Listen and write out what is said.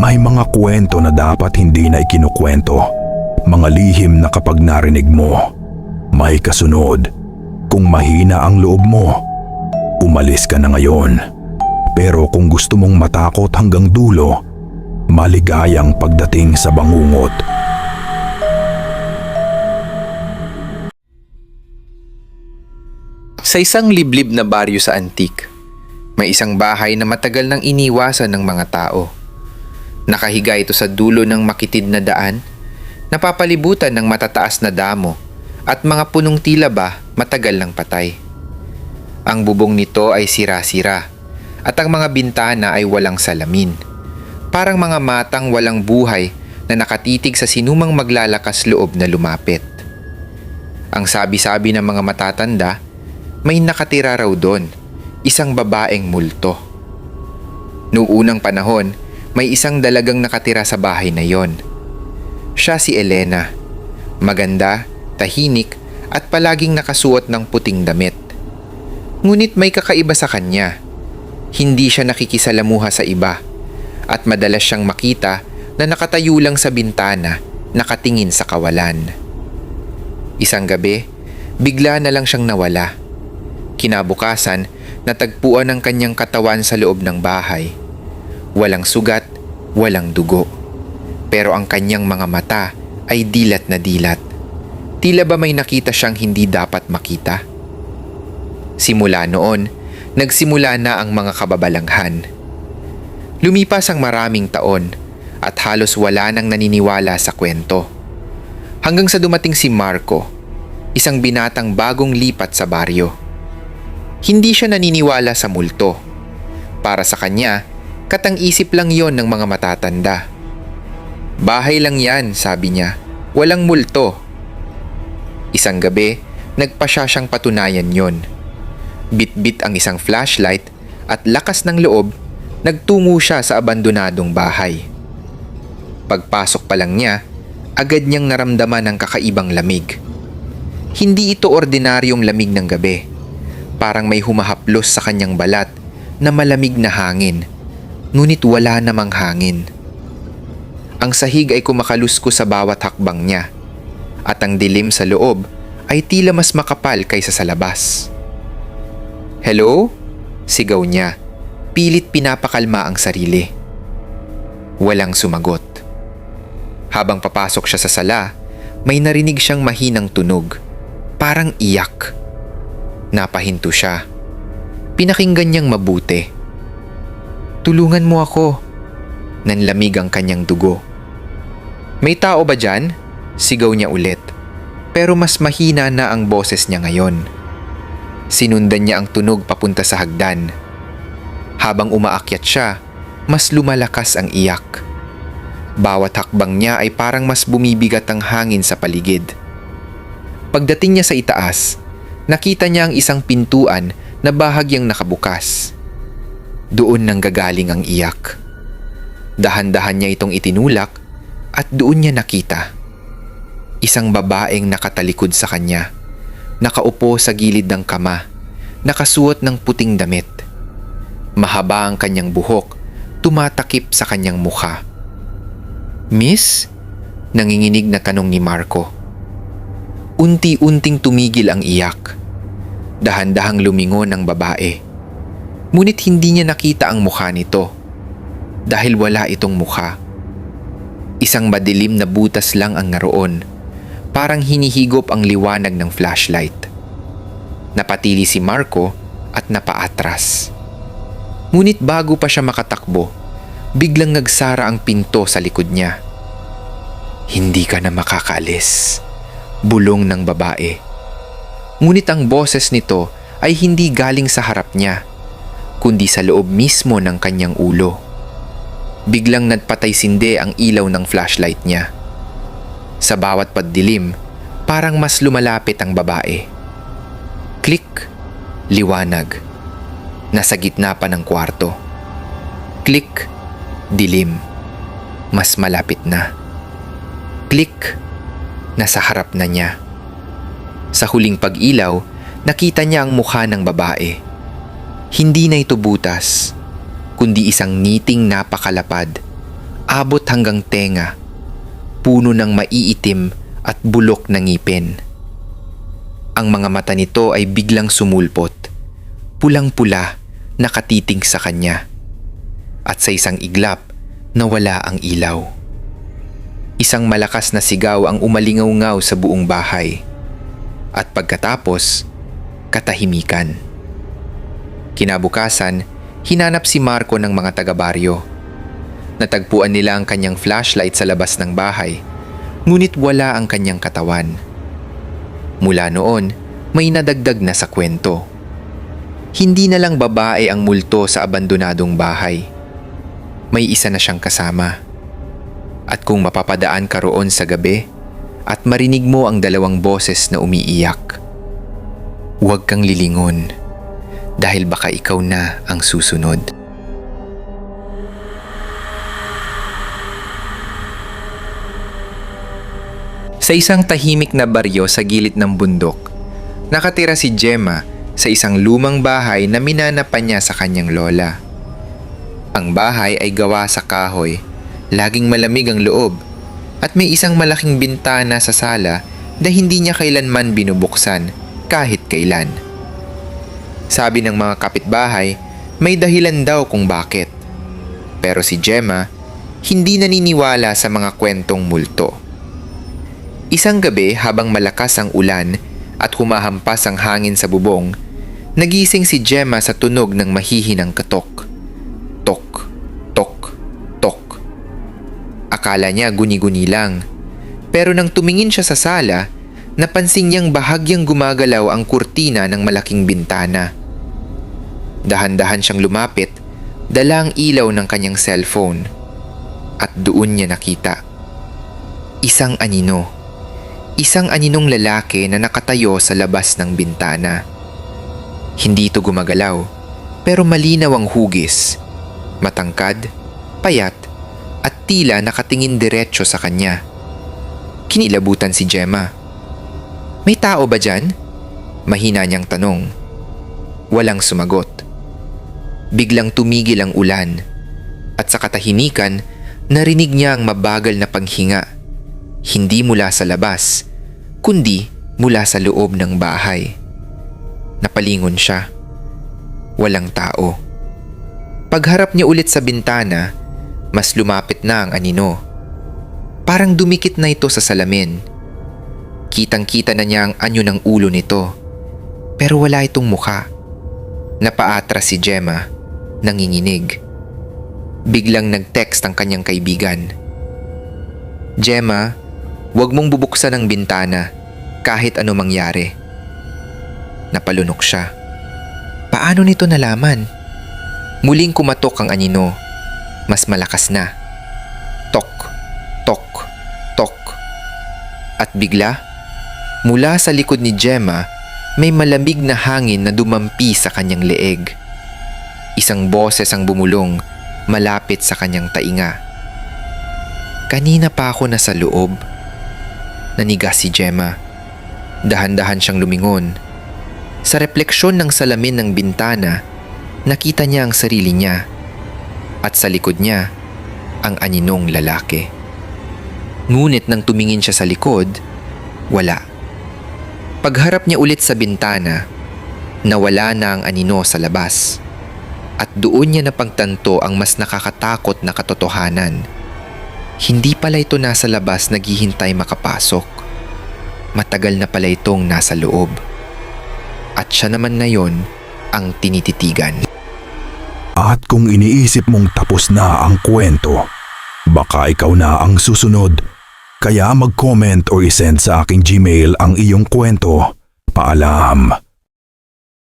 May mga kwento na dapat hindi na ikinukwento. Mga lihim na kapag narinig mo, may kasunod. Kung mahina ang loob mo, umalis ka na ngayon. Pero kung gusto mong matakot hanggang dulo, maligayang pagdating sa bangungot. Sa isang liblib na baryo sa Antique, may isang bahay na matagal nang iniwasan ng mga tao. Nakahiga ito sa dulo ng makitid na daan, napapalibutan ng matataas na damo at mga punong tila ba matagal ng patay. Ang bubong nito ay sira-sira at ang mga bintana ay walang salamin. Parang mga matang walang buhay na nakatitig sa sinumang maglalakas loob na lumapit. Ang sabi-sabi ng mga matatanda, may nakatira raw doon, isang babaeng multo. Noong unang panahon, may isang dalagang nakatira sa bahay na yon. Siya si Elena, maganda, tahimik at palaging nakasuot ng puting damit. Ngunit may kakaiba sa kanya. Hindi siya nakikisalamuha sa iba at madalas siyang makita na nakatayo lang sa bintana, nakatingin sa kawalan. Isang gabi, bigla na lang siyang nawala. Kinabukasan, natagpuan ang kanyang katawan sa loob ng bahay. Walang sugat, walang dugo. Pero ang kanyang mga mata ay dilat na dilat. Tila ba may nakita siyang hindi dapat makita? Simula noon, nagsimula na ang mga kababalaghan. Lumipas ang maraming taon at halos wala nang naniniwala sa kwento. Hanggang sa dumating si Marco, isang binatang bagong lipat sa baryo. Hindi siya naniniwala sa multo. Para sa kanya, katang-isip lang yon ng mga matatanda. Bahay lang yan, sabi niya. Walang multo. Isang gabi, nagpasya siyang patunayan yon. Bit-bit ang isang flashlight at lakas ng loob, nagtungo siya sa abandonadong bahay. Pagpasok pa lang niya, agad niyang naramdaman ang kakaibang lamig. Hindi ito ordinaryong lamig ng gabi. Parang may humahaplos sa kanyang balat na malamig na hangin, ngunit wala namang hangin. Ang sahig ay kumakalusko sa bawat hakbang niya, at ang dilim sa loob ay tila mas makapal kaysa sa labas. "Hello?" sigaw niya, pilit pinapakalma ang sarili. Walang sumagot. Habang papasok siya sa sala, may narinig siyang mahinang tunog, parang iyak. Napahinto siya. Pinakinggan niyang mabuti. "Tulungan mo ako." Nanlamig ang kanyang dugo. "May tao ba dyan?" sigaw niya ulit. Pero mas mahina na ang boses niya ngayon. Sinundan niya ang tunog papunta sa hagdan. Habang umaakyat siya, mas lumalakas ang iyak. Bawat hakbang niya ay parang mas bumibigat ang hangin sa paligid. Pagdating niya sa itaas, nakita niya ang isang pintuan na bahagyang nakabukas. Doon nanggagaling ang iyak. Dahan-dahan niya itong itinulak at doon niya nakita isang babaeng nakatalikod sa kanya, nakaupo sa gilid ng kama, nakasuot ng puting damit. Mahaba ang kanyang buhok, tumatakip sa kanyang mukha. "Miss?" nanginginig na tanong ni Marco. Unti-unting tumigil ang iyak. Dahan-dahang lumingon ang babae. Ngunit hindi niya nakita ang mukha nito dahil wala itong mukha. Isang madilim na butas lang ang naroon, parang hinihigop ang liwanag ng flashlight. Napatili si Marco at napaatras. Ngunit bago pa siya makatakbo, biglang nagsara ang pinto sa likod niya. "Hindi ka na makakaalis," bulong ng babae. Ngunit ang boses nito ay hindi galing sa harap niya, kundi sa loob mismo ng kanyang ulo. Biglang nagpatay-sindi ang ilaw ng flashlight niya. Sa bawat pagdilim, parang mas lumalapit ang babae. Klik, liwanag. Nasa gitna pa ng kwarto. Klik, dilim. Mas malapit na. Klik, nasa harap na niya. Sa huling pag-ilaw, nakita niya ang mukha ng babae. Hindi na ito butas, kundi isang ngiting napakalapad, abot hanggang tenga, puno ng maiitim at bulok na ngipin. Ang mga mata nito ay biglang sumulpot, pulang-pula, nakatitig sa kanya. At sa isang iglap, nawala ang ilaw. Isang malakas na sigaw ang umalingaw-ngaw sa buong bahay. At pagkatapos, katahimikan. Kinabukasan, hinanap si Marco ng mga taga-baryo. Natagpuan nila ang kanyang flashlight sa labas ng bahay, ngunit wala ang kanyang katawan. Mula noon, may nadagdag na sa kwento. Hindi na lang babae ang multo sa abandonadong bahay. May isa na siyang kasama. At kung mapapadaan ka roon sa gabi at marinig mo ang dalawang boses na umiiyak, huwag kang lilingon dahil baka ikaw na ang susunod. Sa isang tahimik na baryo sa gilid ng bundok, nakatira si Gemma sa isang lumang bahay na minanapan niya sa kanyang lola. Ang bahay ay gawa sa kahoy, laging malamig ang loob, at may isang malaking bintana sa sala na hindi niya kailanman binubuksan kahit kailan. Sabi ng mga kapitbahay, may dahilan daw kung bakit. Pero si Gemma, hindi naniniwala sa mga kwentong multo. Isang gabi habang malakas ang ulan at humahampas ang hangin sa bubong, nagising si Gemma sa tunog ng mahihinang katok. Tok, tok, tok. Akala niya guni-guni lang. Pero nang tumingin siya sa sala, napansin niyang bahagyang gumagalaw ang kurtina ng malaking bintana. Dahan-dahan siyang lumapit, dala ang ilaw ng kanyang cellphone. At doon niya nakita. Isang anino. Isang aninong lalaki na nakatayo sa labas ng bintana. Hindi ito gumagalaw, pero malinaw ang hugis. Matangkad, payat, at tila nakatingin diretso sa kanya. Kinilabutan si Gemma. May tao ba dyan? Mahina niyang tanong. Walang sumagot. Biglang tumigil ang ulan, at sa katahimikan, narinig niya ang mabagal na paghinga. Hindi mula sa labas, kundi mula sa loob ng bahay. Napalingon siya. Walang tao. Pagharap niya ulit sa bintana, mas lumapit na ang anino. Parang dumikit na ito sa salamin. Kitang-kita na niya ang anyo ng ulo nito, pero wala itong mukha. Napaatras si Gemma, nanginginig. Biglang nag-text ang kanyang kaibigan. Gemma, huwag mong bubuksan ang bintana kahit ano mangyari. Napalunok siya. Paano nito nalaman? Muling kumatok ang anino. Mas malakas na. Tok, tok, tok. At bigla, mula sa likod ni Gemma, may malamig na hangin na dumampi sa kanyang leeg. Isang boses ang bumulong malapit sa kanyang tainga. Kanina pa ako nasa loob. Nanigas si Gemma. Dahan-dahan siyang lumingon. Sa refleksyon ng salamin ng bintana, nakita niya ang sarili niya. At sa likod niya, ang aninong lalaki. Ngunit nang tumingin siya sa likod, wala. Pagharap niya ulit sa bintana, nawala na ang anino sa labas. At doon niya napagtanto ang mas nakakatakot na katotohanan. Hindi pala ito nasa labas naghihintay makapasok. Matagal na pala itong nasa loob. At siya naman na yon ang tinititigan. At kung iniisip mong tapos na ang kwento, baka ikaw na ang susunod. Kaya mag-comment o isend sa aking Gmail ang iyong kwento. Paalam.